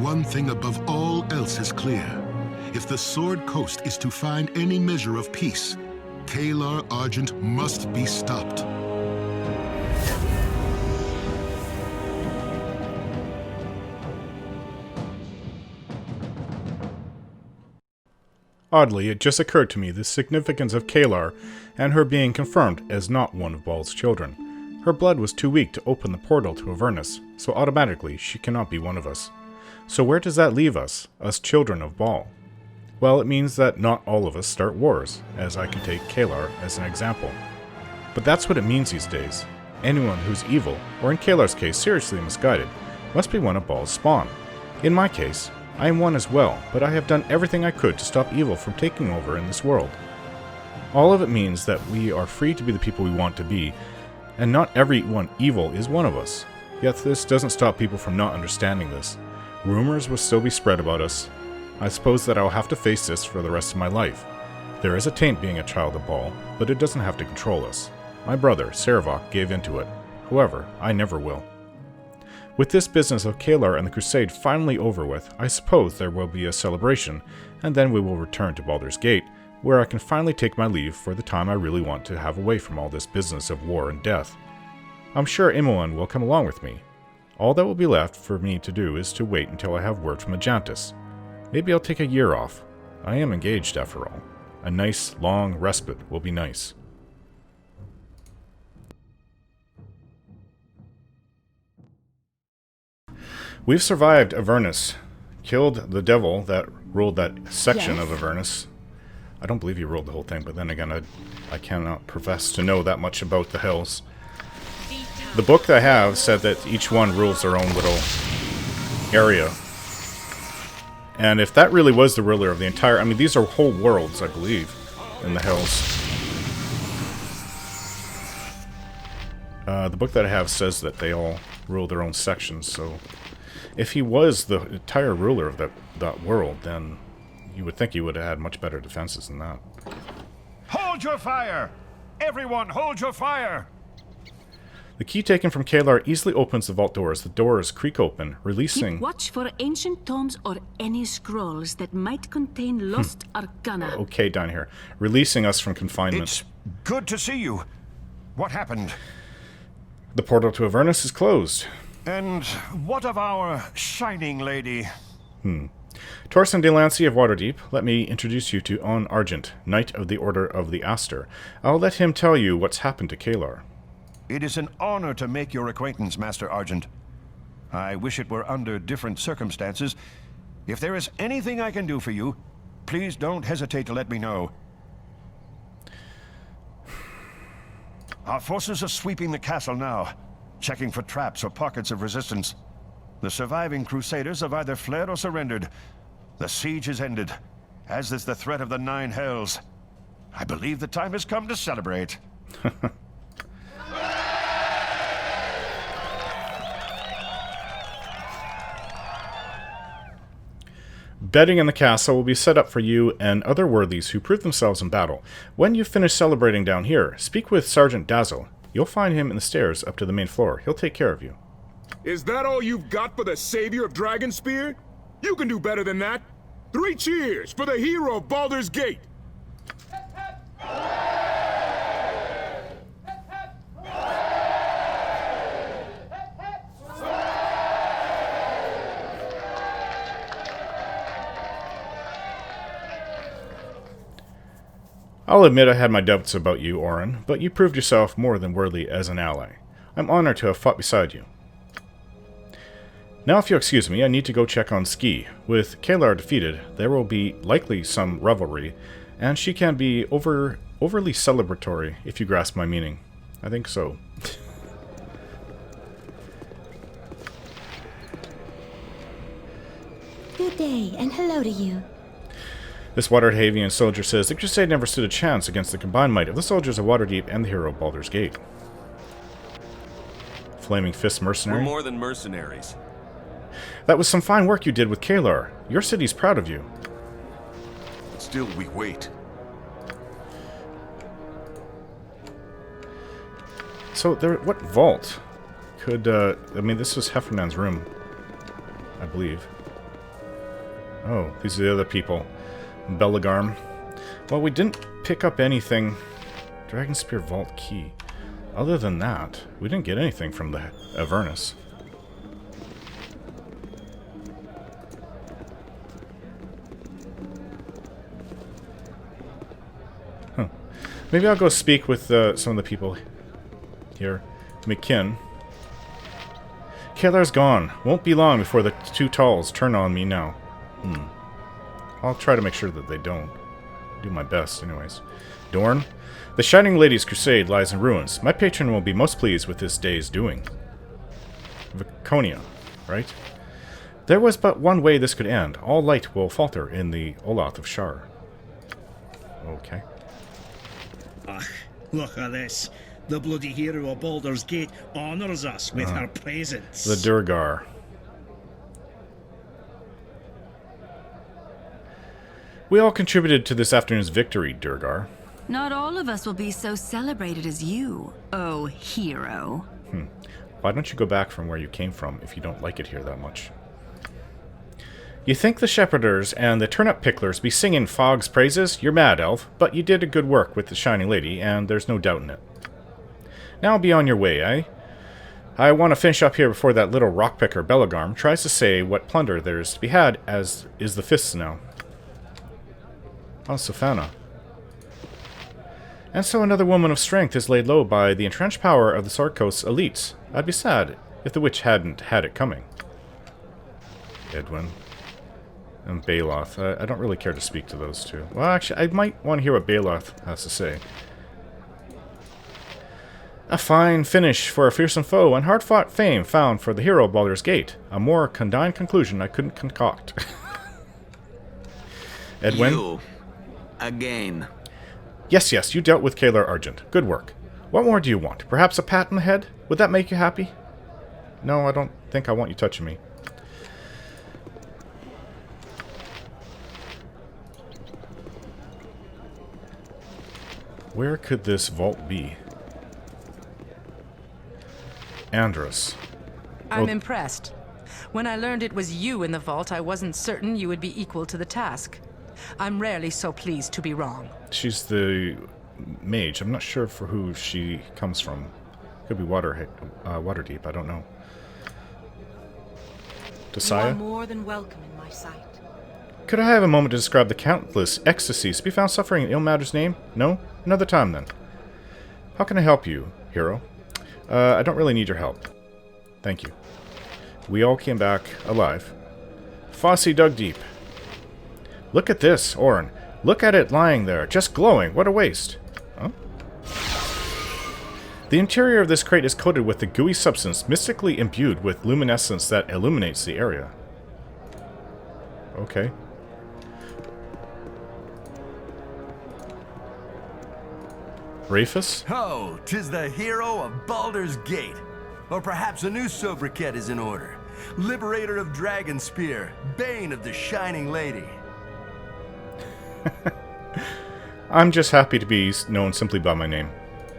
one thing above all else is clear. If the Sword Coast is to find any measure of peace, Kalar Argent must be stopped. Oddly, it just occurred to me the significance of Kalar and her being confirmed as not one of Baal's children. Her blood was too weak to open the portal to Avernus, so automatically she cannot be one of us. So where does that leave us children of Baal? Well, it means that not all of us start wars, as I can take Kalar as an example. But that's what it means these days. Anyone who's evil, or in Kalar's case seriously misguided, must be one of Baal's spawn. In my case, I am one as well, but I have done everything I could to stop evil from taking over in this world. All of it means that we are free to be the people we want to be, and not everyone evil is one of us. Yet this doesn't stop people from not understanding this. Rumors will still be spread about us. I suppose that I'll have to face this for the rest of my life. There is a taint being a child of Baal, but it doesn't have to control us. My brother, Saravok, gave into it. However, I never will. With this business of Kalar and the Crusade finally over with, I suppose there will be a celebration, and then we will return to Baldur's Gate, where I can finally take my leave for the time I really want to have away from all this business of war and death. I'm sure Imoen will come along with me. All that will be left for me to do is to wait until I have word from Ajantis. Maybe I'll take a year off. I am engaged after all. A nice, long respite will be nice. We've survived Avernus. Killed the devil that ruled that section of Avernus. I don't believe he ruled the whole thing, but then again, I cannot profess to know that much about the Hells. The book that I have said that each one rules their own little area. And if that really was the ruler of the entire... I mean, these are whole worlds, I believe, in the Hells. The book that I have says that they all rule their own sections, so... If he was the entire ruler of that world, then you would think he would have had much better defenses than that. Hold your fire! Everyone, hold your fire! The key taken from Kalar easily opens the vault doors. The doors creak open, releasing... Keep watch for ancient tomes or any scrolls that might contain lost arcana. Okay, down here. Releasing us from confinement. It's good to see you. What happened? The portal to Avernus is closed. And what of our shining lady? Torsten de Lancey of Waterdeep, let me introduce you to On Argent, Knight of the Order of the Aster. I'll let him tell you what's happened to Kalar. It is an honor to make your acquaintance, Master Argent. I wish it were under different circumstances. If there is anything I can do for you, please don't hesitate to let me know. Our forces are sweeping the castle now, checking for traps or pockets of resistance. The surviving Crusaders have either fled or surrendered. The siege is ended, as is the threat of the Nine Hells. I believe the time has come to celebrate. Bedding in the castle will be set up for you and other worthies who prove themselves in battle. When you finish celebrating down here, speak with Sergeant Dazzle. You'll find him in the stairs up to the main floor. He'll take care of you. Is that all you've got for the savior of Dragonspear? You can do better than that. 3 cheers for the hero of Baldur's Gate! I'll admit I had my doubts about you, Orin, but you proved yourself more than worthy as an ally. I'm honored to have fought beside you. Now, if you'll excuse me, I need to go check on Skie. With Kalar defeated, there will be likely some revelry, and she can be overly celebratory, if you grasp my meaning. I think so. Good day, and hello to you. This Waterhavian soldier says the Crusade never stood a chance against the combined might of the soldiers of Waterdeep and the hero of Baldur's Gate. Flaming Fist mercenary. We're more than mercenaries. That was some fine work you did with Kalar. Your city's proud of you. Still, we wait. So, what vault could, I mean, this was Heffernan's room, I believe. Oh, these are the other people. Belagarm. Well, we didn't pick up anything. Dragonspear Vault Key. Other than that, we didn't get anything from the Avernus. Huh. Maybe I'll go speak with some of the people here. McKinn. Kalar's gone. Won't be long before the two Talls turn on me now. I'll try to make sure that they don't. Do my best, anyways. Dorn. The Shining Lady's crusade lies in ruins. My patron will be most pleased with this day's doing. Viconia, right? There was but one way this could end. All light will falter in the Oloth of Shar. Okay. Ugh, look at this. The bloody hero of Baldur's Gate honors us with her presence. The Durgar. We all contributed to this afternoon's victory, Durgar. Not all of us will be so celebrated as you, oh hero. Why don't you go back from where you came from if you don't like it here that much? You think the shepherders and the turnip picklers be singing Fogg's praises? You're mad, elf, but you did a good work with the Shining Lady, and there's no doubt in it. Now be on your way, eh? I want to finish up here before that little rockpicker Belagarm tries to say what plunder there is to be had, as is the fists now. Oh, Safana. And so another woman of strength is laid low by the entrenched power of the Sword Coast's elites. I'd be sad if the witch hadn't had it coming. Edwin. And Baloth. I don't really care to speak to those two. Well, actually, I might want to hear what Baloth has to say. A fine finish for a fearsome foe, and hard-fought fame found for the hero of Baldur's Gate. A more condign conclusion I couldn't concoct. Edwin? You. Again. Yes, yes, you dealt with Kalar Argent. Good work. What more do you want? Perhaps a pat on the head? Would that make you happy? No, I don't think I want you touching me. Where could this vault be? Andros. I'm impressed. When I learned it was you in the vault, I wasn't certain you would be equal to the task. I'm rarely so pleased to be wrong. She's the mage. I'm not sure for who she comes from. Could be Waterdeep, I don't know. Desaya? You are more than welcome in my sight. Could I have a moment to describe the countless ecstasies to be found suffering in Ilmater's name? No? Another time, then. How can I help you, hero? I don't really need your help. Thank you. We all came back alive. Fossey dug deep. Look at this, Orin. Look at it lying there, just glowing. What a waste. Huh? The interior of this crate is coated with a gooey substance mystically imbued with luminescence that illuminates the area. Okay. Rafus? Oh, 'tis the hero of Baldur's Gate. Or perhaps a new sobriquet is in order. Liberator of Dragonspear, Bane of the Shining Lady. I'm just happy to be known simply by my name.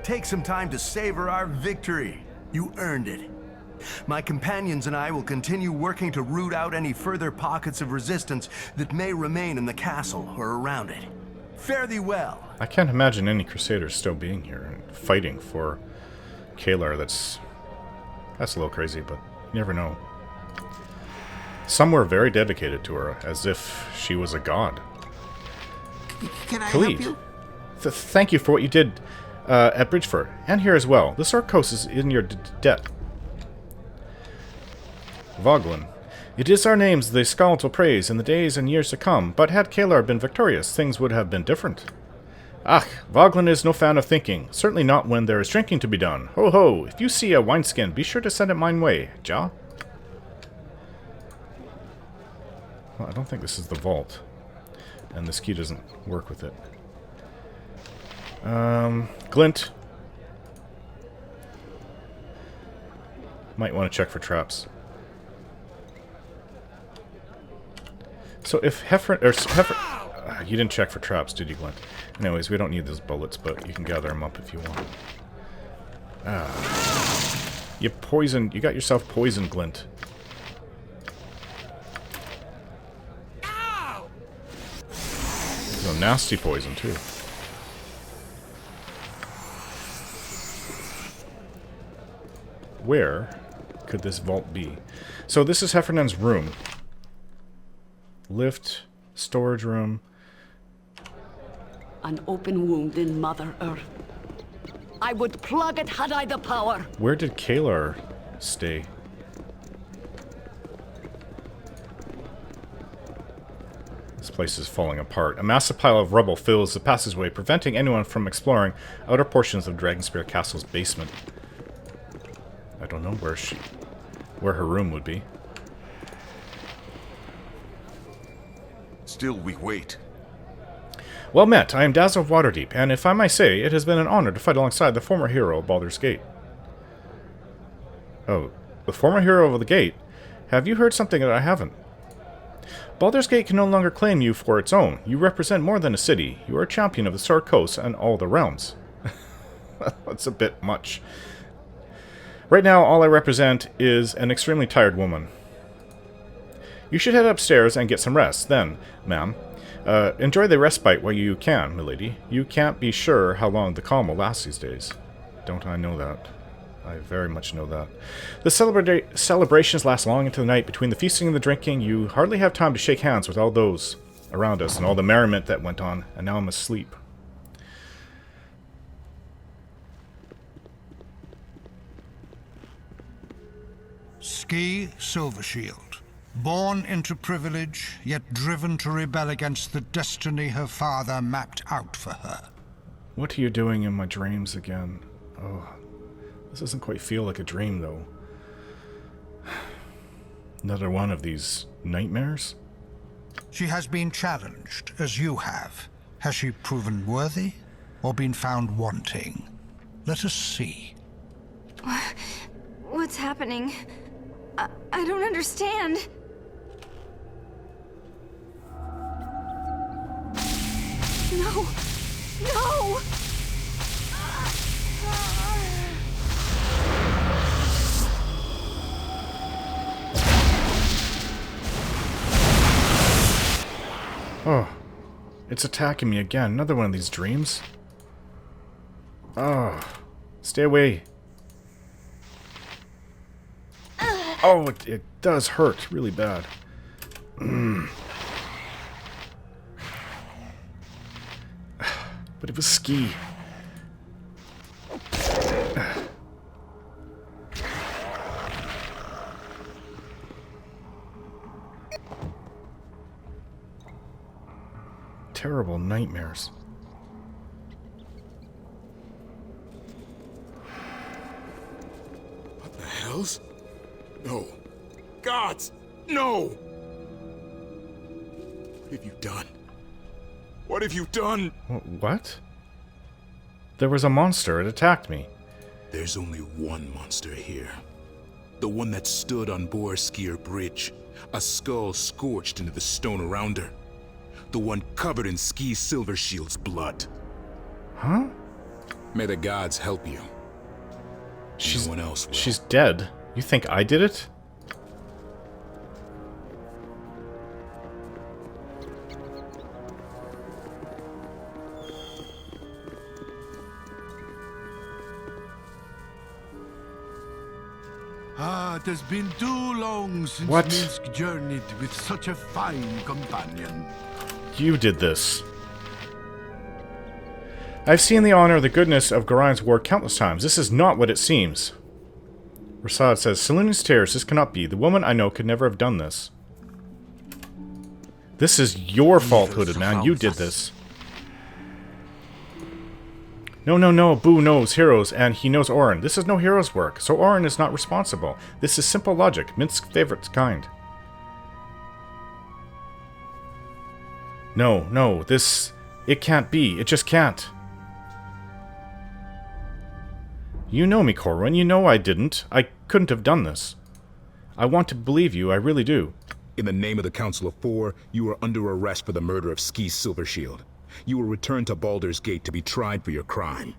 Take some time to savor our victory. You earned it. My companions and I will continue working to root out any further pockets of resistance that may remain in the castle or around it. Fare thee well. I can't imagine any Crusaders still being here and fighting for Kalar. That's a little crazy, but you never know. Some were very dedicated to her, as if she was a god. Can I Khalid, help you? Thank you for what you did at Bridgeford, and here as well. The Sword Coast is in your debt. Voglin. It is our names the Scalds will praise in the days and years to come, but had Kalar been victorious, things would have been different. Ach, Voglin is no fan of thinking, certainly not when there is drinking to be done. Ho ho, if you see a wineskin, be sure to send it mine way, Ja? Well, I don't think this is the vault, and this key doesn't work with it. Glint. Might want to check for traps. So if you didn't check for traps, did you, Glint? Anyways, we don't need those bullets, but you can gather them up if you want. You got yourself poisoned, Glint. nasty poison, too. Where could this vault be? So this is Heffernan's room. Lift, storage room. An open wound in Mother Earth. I would plug it had I the power. Where did Kalar stay? This place is falling apart. A massive pile of rubble fills the passageway, preventing anyone from exploring outer portions of Dragonspear Castle's basement. I don't know where her room would be. Still we wait. Well met, I am Dazzle of Waterdeep, and if I may say, it has been an honor to fight alongside the former hero of Baldur's Gate. Oh, the former hero of the Gate? Have you heard something that I haven't? Baldur's Gate can no longer claim you for its own. You represent more than a city. You are a champion of the Sword Coast and all the realms. That's a bit much. Right now, all I represent is an extremely tired woman. You should head upstairs and get some rest. Then, ma'am, enjoy the respite while you can, milady. You can't be sure how long the calm will last these days. Don't I know that? I very much know that. The celebrations last long into the night. Between the feasting and the drinking, you hardly have time to shake hands with all those around us and all the merriment that went on, and now I'm asleep. Skie Silvershield, born into privilege, yet driven to rebel against the destiny her father mapped out for her. What are you doing in my dreams again? Oh, this doesn't quite feel like a dream, though. Another one of these nightmares? She has been challenged, as you have. Has she proven worthy, or been found wanting? Let us see. What's happening? I don't understand. No! No! Oh, it's attacking me again. Another one of these dreams. Oh, stay away. Oh, it does hurt really bad. But it was Skie. Terrible nightmares. What the hells? No. Gods! No! What have you done? What have you done? What? There was a monster. It attacked me. There's only one monster here. The one that stood on Skier Bridge. A skull scorched into the stone around her. The one covered in Skie Silvershield's blood. Huh? May the gods help you. No one else will. She's dead. You think I did it? It has been too long since What? Minsk journeyed with such a fine companion. You did this. I've seen the honor, the goodness of Gorian's ward countless times. This is not what it seems. Rasad says, Selûne's tears, this cannot be. The woman I know could never have done this. This is your fault, Hooded Man. You did this. No, no, no. Boo knows heroes, and he knows Orin. This is no hero's work, so Orin is not responsible. This is simple logic. Minsk's favorite kind. No, no. This... It can't be. It just can't. You know me, Corwin. You know I didn't. I couldn't have done this. I want to believe you. I really do. In the name of the Council of Four, you are under arrest for the murder of Skie Silvershield. You will return to Baldur's Gate to be tried for your crime.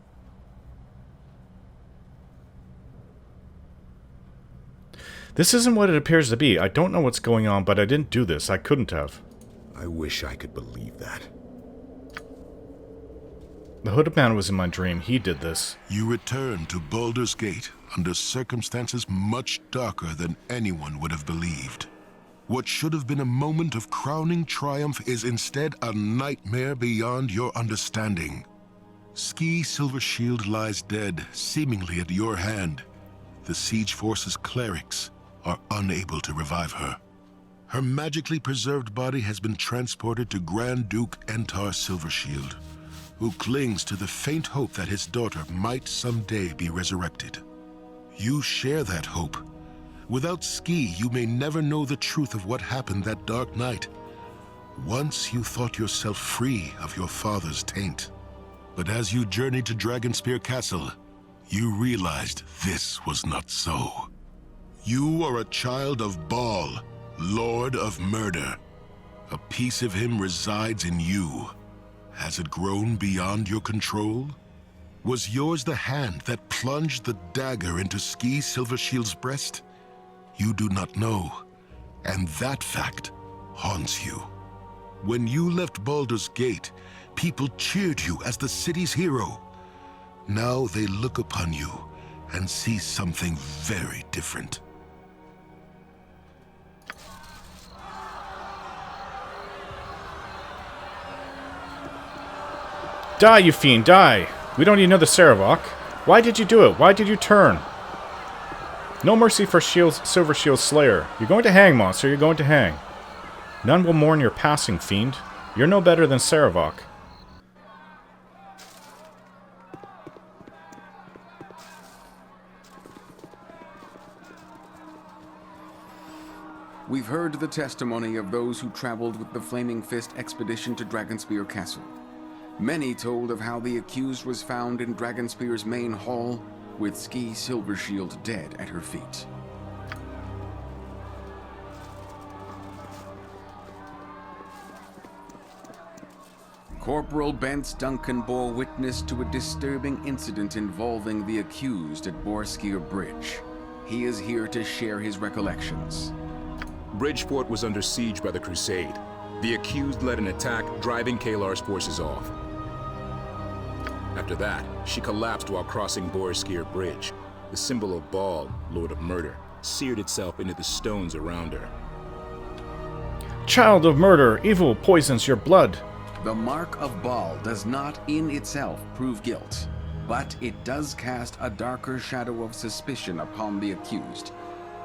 This isn't what it appears to be. I don't know what's going on, but I didn't do this. I couldn't have. I wish I could believe that. The hooded man was in my dream. He did this. You returned to Baldur's Gate under circumstances much darker than anyone would have believed. What should have been a moment of crowning triumph is instead a nightmare beyond your understanding. Skie Silvershield lies dead, seemingly at your hand. The Siege Force's clerics are unable to revive her. Her magically preserved body has been transported to Grand Duke Entar Silvershield, who clings to the faint hope that his daughter might someday be resurrected. You share that hope. Without Skie, you may never know the truth of what happened that dark night. Once you thought yourself free of your father's taint. But as you journeyed to Dragonspear Castle, you realized this was not so. You are a child of Baal, Lord of Murder. A piece of him resides in you. Has it grown beyond your control? Was yours the hand that plunged the dagger into Skie Silvershield's breast? You do not know, and that fact haunts you. When you left Baldur's Gate, people cheered you as the city's hero. Now they look upon you and see something very different. Die, you fiend, die! We don't need another Saravok. Why did you do it? Why did you turn? No mercy for Silvershield's Slayer. You're going to hang, monster. You're going to hang. None will mourn your passing, fiend. You're no better than Saravok. We've heard the testimony of those who traveled with the Flaming Fist expedition to Dragonspear Castle. Many told of how the accused was found in Dragonspear's main hall, with Skie Silvershield dead at her feet. Corporal Bence Duncan bore witness to a disturbing incident involving the accused at Borskir Bridge. He is here to share his recollections. Bridgeport was under siege by the Crusade. The accused led an attack, driving Kalar's forces off. After that, she collapsed while crossing Borskir Bridge. The symbol of Baal, Lord of Murder, seared itself into the stones around her. Child of murder, evil poisons your blood. The mark of Baal does not in itself prove guilt, but it does cast a darker shadow of suspicion upon the accused.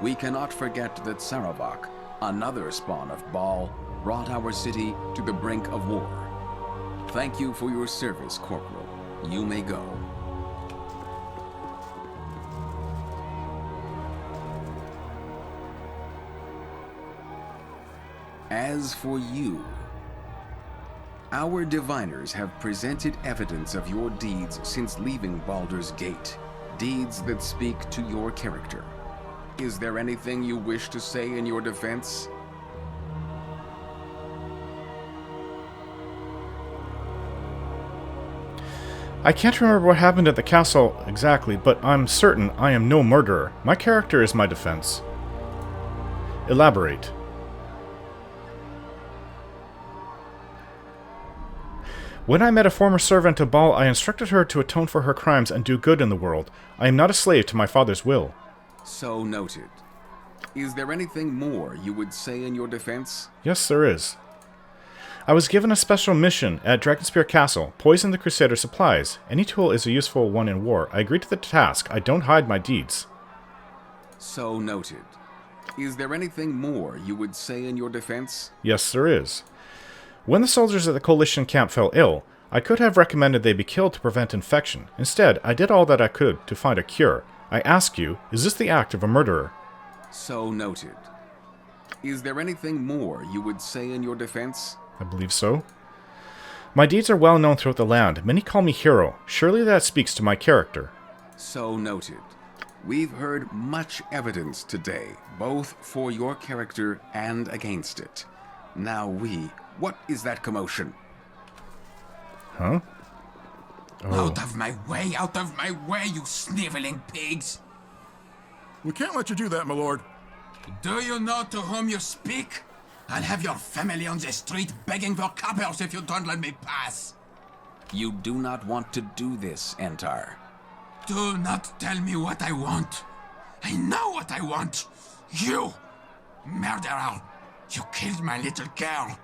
We cannot forget that Saravok, another spawn of Baal, brought our city to the brink of war. Thank you for your service, Corporal. You may go. As for you, our diviners have presented evidence of your deeds since leaving Baldur's Gate, deeds that speak to your character. Is there anything you wish to say in your defense? I can't remember what happened at the castle exactly, but I'm certain I am no murderer. My character is my defense. Elaborate. When I met a former servant of Baal, I instructed her to atone for her crimes and do good in the world. I am not a slave to my father's will. So noted. Is there anything more you would say in your defense? Yes, there is. I was given a special mission at Dragonspear Castle. Poison the Crusader supplies. Any tool is a useful one in war. I agreed to the task. I don't hide my deeds. So noted. Is there anything more you would say in your defense? Yes, there is. When the soldiers at the Coalition camp fell ill, I could have recommended they be killed to prevent infection. Instead, I did all that I could to find a cure. I ask you, is this the act of a murderer? So noted. Is there anything more you would say in your defense? I believe so. My deeds are well known throughout the land. Many call me hero. Surely that speaks to my character. So noted. We've heard much evidence today, both for your character and against it. Now what is that commotion? Huh? Oh. Out of my way, you sniveling pigs! We can't let you do that, my lord. Do you know to whom you speak? I'll have your family on the street begging for coppers if you don't let me pass. You do not want to do this, Entar. Do not tell me what I want. I know what I want. You, murderer. You killed my little girl.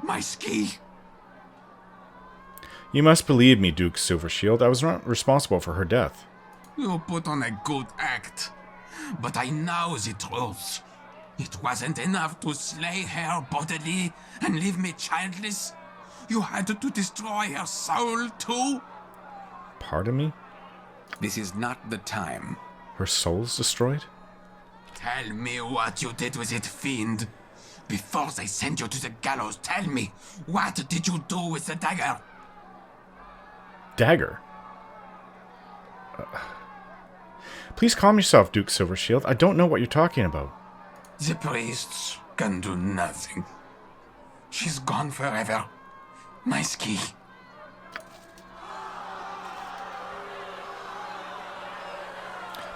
My Skie. You must believe me, Duke Silvershield. I was not responsible for her death. You put on a good act. But I know the truth. It wasn't enough to slay her bodily and leave me childless. You had to destroy her soul too? Pardon me? This is not the time. Her soul's destroyed? Tell me what you did with it, fiend. Before they send you to the gallows, tell me, what did you do with the dagger? Dagger? Please calm yourself, Duke Silvershield. I don't know what you're talking about. The priests can do nothing. She's gone forever. My Skie.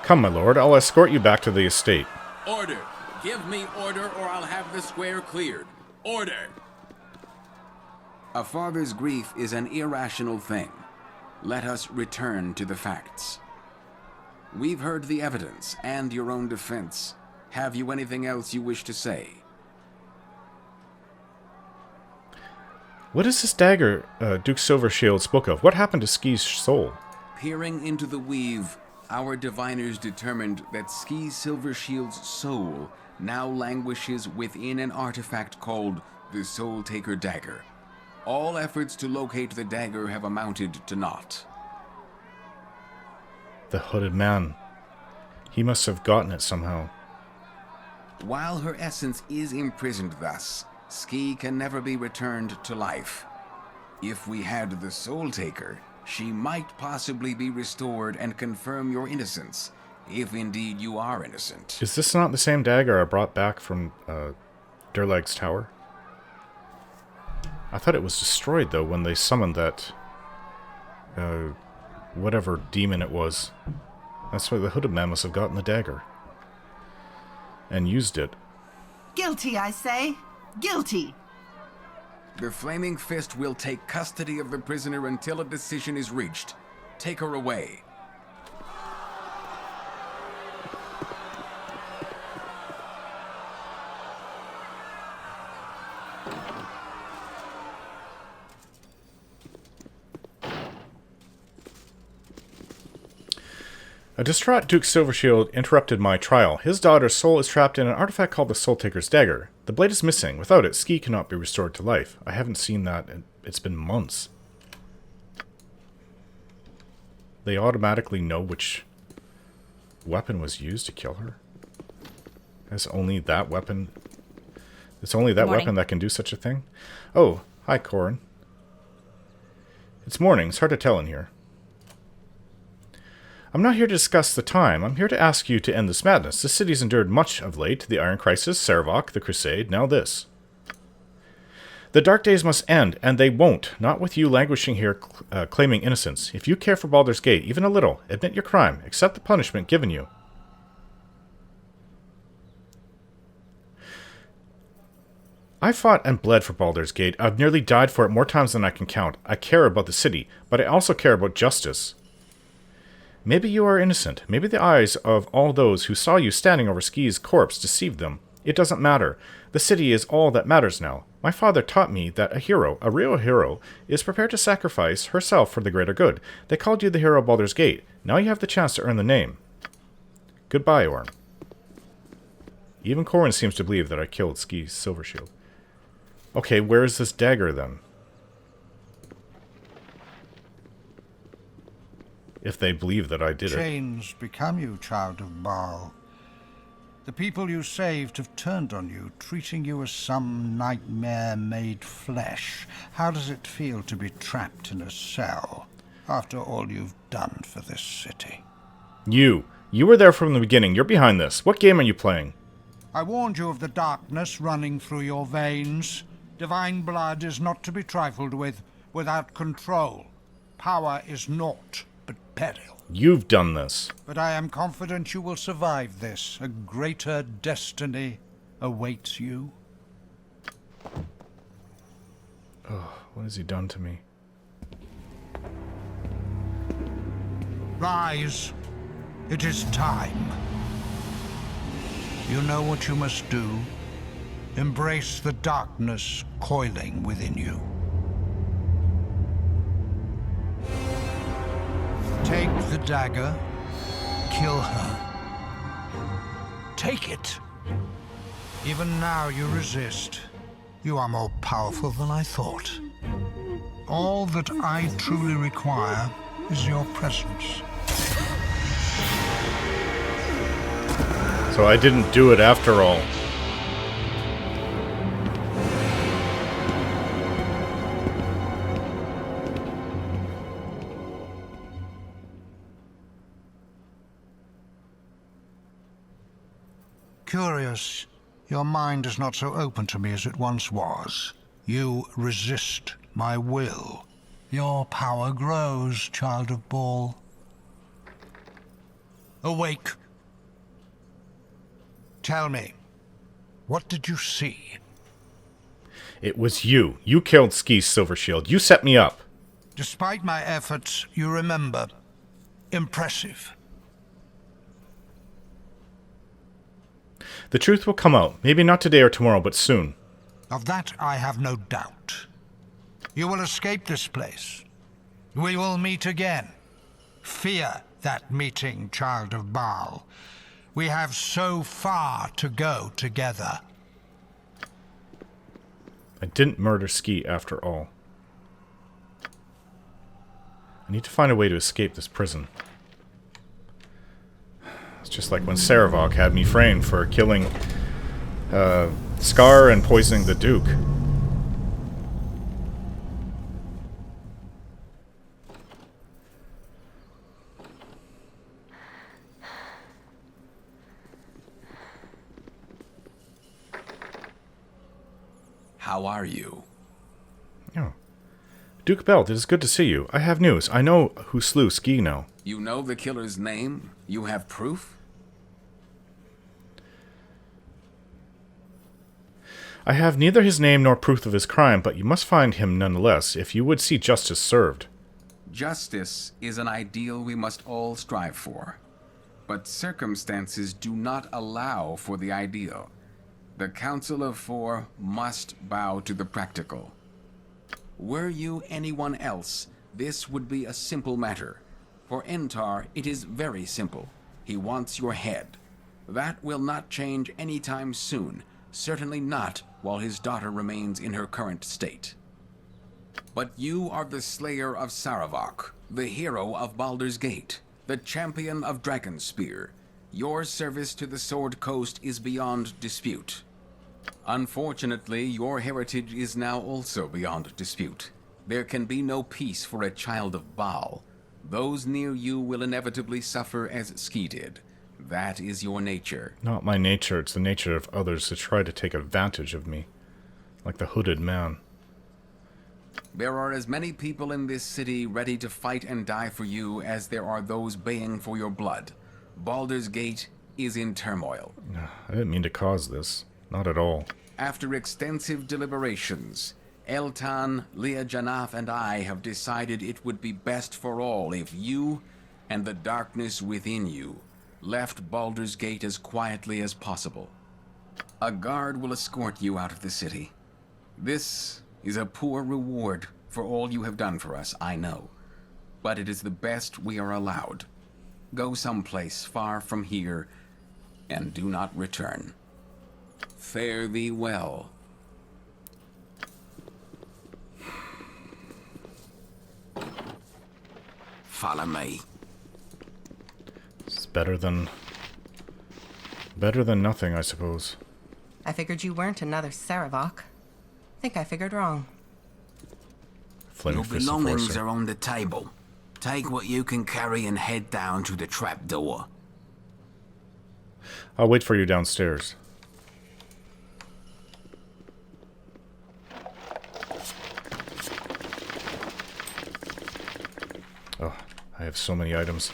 Come, my lord. I'll escort you back to the estate. Order! Give me order or I'll have the square cleared. Order! A father's grief is an irrational thing. Let us return to the facts. We've heard the evidence and your own defense. Have you anything else you wish to say? What is this dagger Duke Silvershield spoke of? What happened to Skie's soul? Peering into the weave, our diviners determined that Skie Silvershield's soul now languishes within an artifact called the Soul Taker Dagger. All efforts to locate the dagger have amounted to naught. The hooded man. He must have gotten it somehow. While her essence is imprisoned thus, Skie can never be returned to life. If we had the Soul Taker, she might possibly be restored and confirm your innocence, if indeed you are innocent. Is this not the same dagger I brought back from Durlag's tower? I thought it was destroyed, though, when they summoned that whatever demon it was. That's why the hooded man must have gotten the dagger. And used it. Guilty, I say. Guilty. The Flaming Fist will take custody of the prisoner until a decision is reached. Take her away. A distraught Duke Silvershield interrupted my trial. His daughter's soul is trapped in an artifact called the Soul Taker's Dagger. The blade is missing. Without it, Skie cannot be restored to life. I haven't seen that. It's been months. They automatically know which weapon was used to kill her? It's only that weapon... It's only that weapon that can do such a thing? Oh, hi, Corin. It's morning. It's hard to tell in here. I'm not here to discuss the time. I'm here to ask you to end this madness. The city's endured much of late. The Iron Crisis, Saravok, the Crusade, now this. The dark days must end, and they won't. Not with you languishing here claiming innocence. If you care for Baldur's Gate, even a little, admit your crime. Accept the punishment given you. I fought and bled for Baldur's Gate. I've nearly died for it more times than I can count. I care about the city, but I also care about justice. Maybe you are innocent. Maybe the eyes of all those who saw you standing over Skie's corpse deceived them. It doesn't matter. The city is all that matters now. My father taught me that a hero, a real hero, is prepared to sacrifice herself for the greater good. They called you the hero of Baldur's Gate. Now you have the chance to earn the name. Goodbye, Orn. Even Corin seems to believe that I killed Skie Silvershield. Okay, where is this dagger then? If they believe that I did it. Chains become you, child of Baal. The people you saved have turned on you, treating you as some nightmare made flesh. How does it feel to be trapped in a cell, after all you've done for this city? You were there from the beginning. You're behind this. What game are you playing? I warned you of the darkness running through your veins. Divine blood is not to be trifled with, without control. Power is naught but peril. You've done this. But I am confident you will survive this. A greater destiny awaits you. Oh, what has he done to me? Rise. It is time. You know what you must do. Embrace the darkness coiling within you. Take the dagger. Kill her. Take it. Even now you resist. You are more powerful than I thought. All that I truly require is your presence. So I didn't do it after all. Curious, your mind is not so open to me as it once was. You resist my will. Your power grows, child of Baal. Awake. Tell me, what did you see? It was you. You killed Skie's Silvershield. You set me up. Despite my efforts, you remember. Impressive. The truth will come out. Maybe not today or tomorrow, but soon. Of that I have no doubt. You will escape this place. We will meet again. Fear that meeting, child of Baal. We have so far to go together. I didn't murder Skie after all. I need to find a way to escape this prison. It's just like when Saravok had me framed for killing Scar and poisoning the Duke. How are you? Oh. Duke Belt, it is good to see you. I have news. I know who slew Skie now. You know the killer's name? You have proof? I have neither his name nor proof of his crime, but you must find him nonetheless, if you would see justice served. Justice is an ideal we must all strive for. But circumstances do not allow for the ideal. The Council of Four must bow to the practical. Were you anyone else, this would be a simple matter. For Entar, it is very simple. He wants your head. That will not change anytime soon. Certainly not while his daughter remains in her current state. But you are the slayer of Saravok, the hero of Baldur's Gate, the champion of Dragonspear. Your service to the Sword Coast is beyond dispute. Unfortunately, your heritage is now also beyond dispute. There can be no peace for a child of Baal. Those near you will inevitably suffer as Skie did. That is your nature. Not my nature, it's the nature of others to try to take advantage of me. Like the hooded man. There are as many people in this city ready to fight and die for you as there are those baying for your blood. Baldur's Gate is in turmoil. I didn't mean to cause this. Not at all. After extensive deliberations, Eltan, Leah Janaf, and I have decided it would be best for all if you and the darkness within you left Baldur's Gate as quietly as possible. A guard will escort you out of the city. This is a poor reward for all you have done for us, I know. But it is the best we are allowed. Go someplace far from here and do not return. Fare thee well. Follow me. It's better than nothing, I suppose. I figured you weren't another Saravok. Think I figured wrong. Your belongings are on the table. Take what you can carry and head down to the trapdoor. I'll wait for you downstairs. Oh, I have so many items.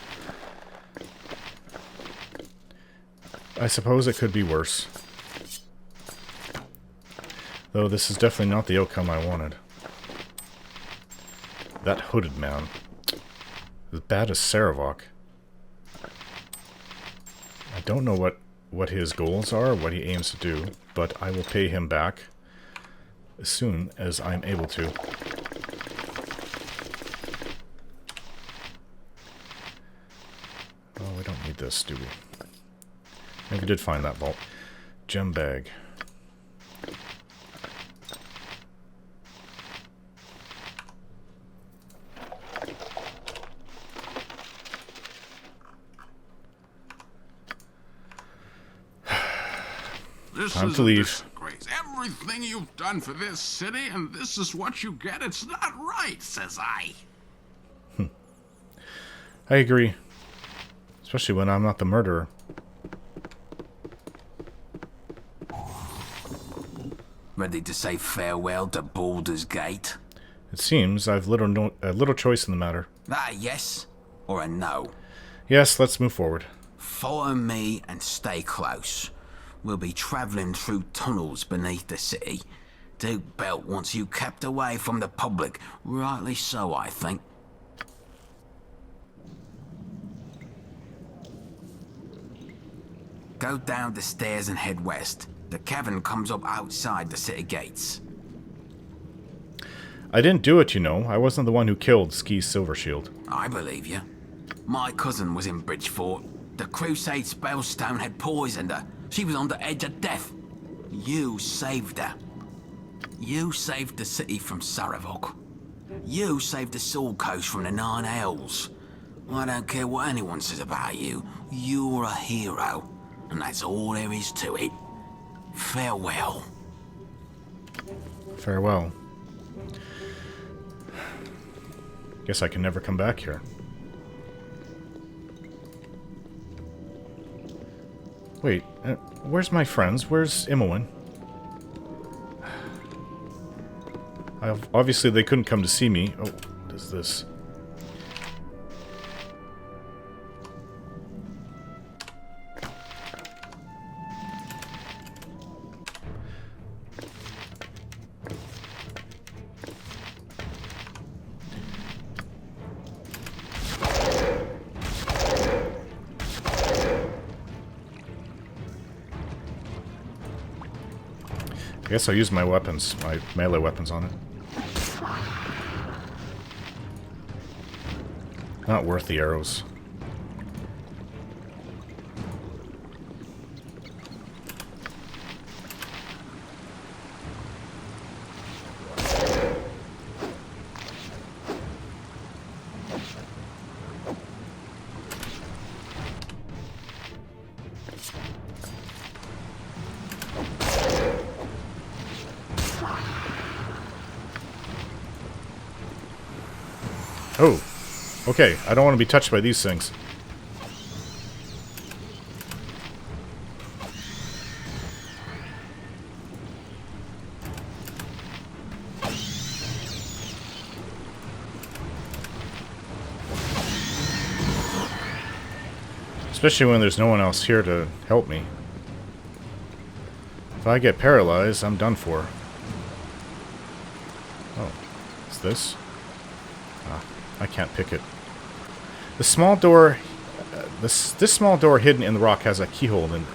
I suppose it could be worse. Though this is definitely not the outcome I wanted. That hooded man. As bad as Saravok. I don't know what his goals are, what he aims to do, but I will pay him back as soon as I'm able to. Oh, we don't need this, do we? Maybe we did find that vault. Gem bag. Time to leave. Disgrace. Everything you've done for this city, and this is what you get. It's not right, says I. I agree. Especially when I'm not the murderer. Ready to say farewell to Baldur's Gate? It seems I've little choice in the matter. A yes or a no? Yes, let's move forward. Follow me and stay close. We'll be travelling through tunnels beneath the city. Duke Belt wants you kept away from the public. Rightly so, I think. Go down the stairs and head west. The cavern comes up outside the city gates. I didn't do it, you know. I wasn't the one who killed Skie's Silvershield. I believe you. My cousin was in Bridgefort. The Crusade spellstone had poisoned her. She was on the edge of death. You saved her. You saved the city from Sarevok. You saved the Sword Coast from the Nine Hells. I don't care what anyone says about you. You're a hero. And that's all there is to it. Farewell. Farewell. Guess I can never come back here. Wait, where's my friends? Where's Imoen? Obviously they couldn't come to see me. Oh, what is this? I guess I'll use my weapons, my melee weapons on it. Not worth the arrows. Oh, okay. I don't want to be touched by these things. Especially when there's no one else here to help me. If I get paralyzed, I'm done for. Oh, is this? Ah, I can't pick it. The small door, this small door hidden in the rock has a keyhole in it.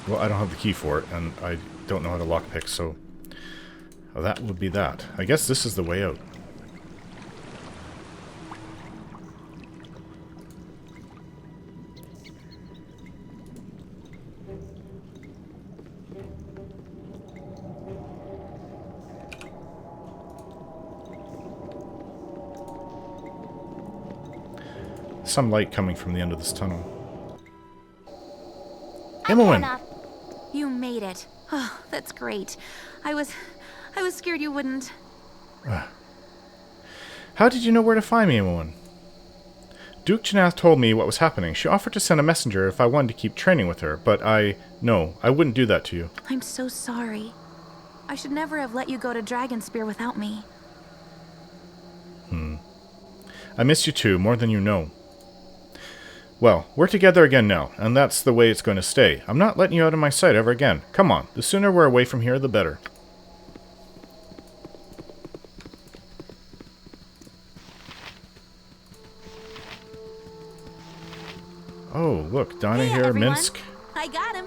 Well, I don't have the key for it, and I don't know how to lockpick, so that would be that. I guess this is the way out. Some light coming from the end of this tunnel. Imoen! You made it. Oh, that's great. I was scared you wouldn't. How did you know where to find me, Imoen? Duke Janath told me what was happening. She offered to send a messenger if I wanted to keep training with her, but no, I wouldn't do that to you. I'm so sorry. I should never have let you go to Dragonspear without me. I miss you too, more than you know. Well, we're together again now, and that's the way it's going to stay. I'm not letting you out of my sight ever again. Come on, the sooner we're away from here, the better. Oh, look, Dinah here, everyone. Minsk, I got him.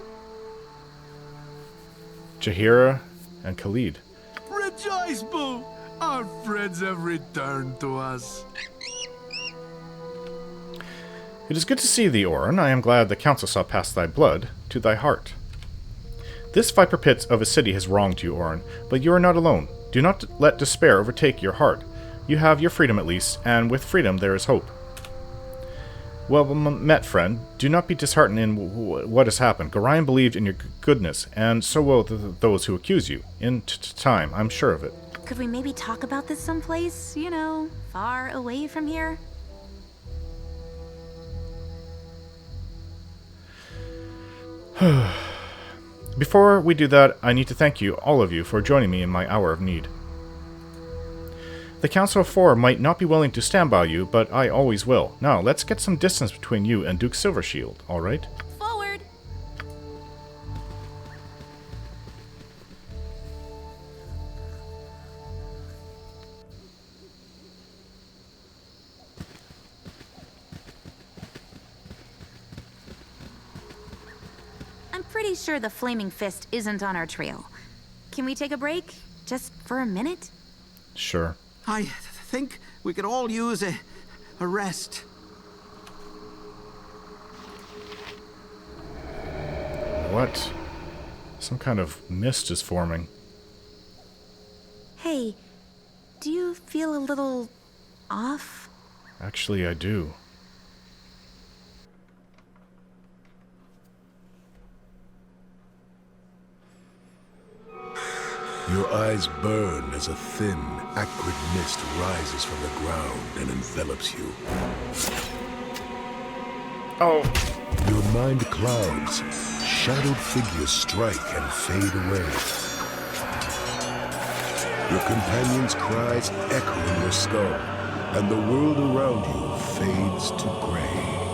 Jahira, and Khalid. Rejoice, Boo! Our friends have returned to us. It is good to see thee, Orin. I am glad the council saw past thy blood to thy heart. This viper pit of a city has wronged you, Orin, but you are not alone. Do not let despair overtake your heart. You have your freedom at least, and with freedom there is hope. Well met, friend. Do not be disheartened in what has happened. Gorion believed in your goodness, and so will those who accuse you. In time, I'm sure of it. Could we maybe talk about this someplace, you know, far away from here? Before we do that, I need to thank you, all of you, for joining me in my hour of need. The Council of Four might not be willing to stand by you, but I always will. Now, let's get some distance between you and Duke Silvershield, alright? Forward! I'm pretty sure the Flaming Fist isn't on our trail. Can we take a break? Just for a minute? Sure. I think we could all use a rest. What? Some kind of mist is forming. Hey, do you feel a little off? Actually, I do. Your eyes burn as a thin, acrid mist rises from the ground and envelops you. Oh. Your mind clouds. Shadowed figures strike and fade away. Your companion's cries echo in your skull, and the world around you fades to gray.